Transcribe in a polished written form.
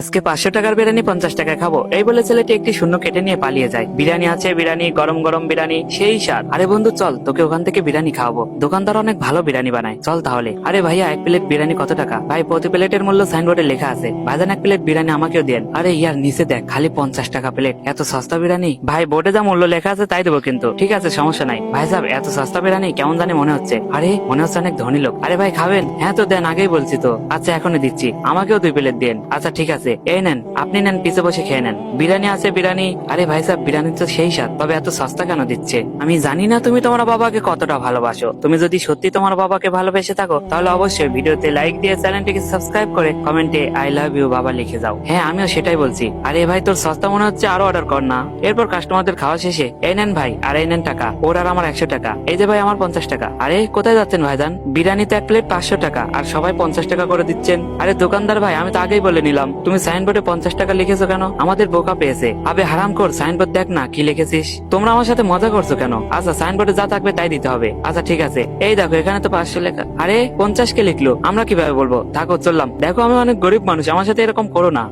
আজকে 500 টাকার বিরিয়ানি 50 টাকায় খাবো, এই বলে ছেলেটি একটি শূন্য কেটে নিয়ে পালিয়ে যায়। বিরিয়ানি আছে, বিরিয়ানি গরম গরম বিরিয়ানি, সেই স্বাদ। আরে বন্ধু চল, তোকে ওখান থেকে বিরিয়ানি খাওয়াবো, দোকানদার অনেক ভালো বিরিয়ানি বানায়, চল তাহলে। আরে ভাইয়া, এক প্লেট বিরিয়ানি কত টাকা? ভাই প্রতি প্লেটের মূল্য সাইনবোর্ডে লেখা আছে। ভাইজান এক প্লেট বিরিয়ানি আমাকেও দেন। আরে ইয়ার নিচে দেখ, খালি 50 টাকা প্লেট, এত সস্তা বিরিয়ানি? ভাই বোর্ডে যা মূল্য লেখা আছে তাই দেবো, কিন্তু ঠিক আছে সমস্যা নাই। ভাই সাহেব, এত সস্তা বিরিয়ানি কেমন জানি মনে হচ্ছে। আরে মনে হচ্ছে অনেক ধনী লোক। আরে ভাই খাবেন? হ্যাঁ তো দেন, আগেই বলছি তো। আচ্ছা এখনই দিচ্ছি, আমাকেও 2 প্লেট দেন। আচ্ছা ঠিক আছে, এই নেন, আপনি নেন, পিছে বসে খেয়ে নেন। বিরিয়ানি আছে, বিরিয়ানি। আরে ভাই সাহেব, বিরিয়ানি তো সেই স্বাদ, তবে এত সস্তা কেন দিচ্ছে? আমি জানি না তুমি তোমার বাবাকে কতটা ভালোবাসো। তুমি যদি সত্যি তোমার বাবাকে ভালোবেসে থাকো, তাহলে অবশ্যই ভিডিওতে লাইক দিয়ে চ্যানেলটিকে সাবস্ক্রাইব করে কমেন্টে আই লাভ ইউ বাবা লিখে যাও। হ্যাঁ আমিও সেটাই বলছি। আরে ভাই তোর সস্তা মনে হচ্ছে, আরো অর্ডার কর না। এরপর কাস্টমারদের খাওয়া শেষে এই নেন ভাই, আর এই নেন টাকা, ওর আর আমার 100 টাকা। এই যে ভাই আমার 50 টাকা। আরে কোথায় যাচ্ছেন ভাইজান? বিরিয়ানিতে এক প্লেট 500 টাকা, আর সবাই 50 টাকা করে দিচ্ছেন। আরে দোকানদার ভাই, আমি তো আগেই বলে নিলাম, তুমি সাইনবোর্ডে 50 টাকা লিখেছো কেন? আমাদের বোকা পেয়েছে। আবে হারাম কর, সাইনবোর্ড দেখ না কি লিখেছিস। তোমরা আমার সাথে মজা করছো কেন? আচ্ছা সাইনবোর্ডে যা থাকবে তাই দিতে হবে। আচ্ছা ঠিক আছে, এই দেখো এখানে তো 500 লেখা। আরে 50 কে লিখলো, আমরা কিভাবে বলবো? থাকো চললাম। দেখো আমি অনেক গরিব মানুষ, আমার সাথে এরকম করো না।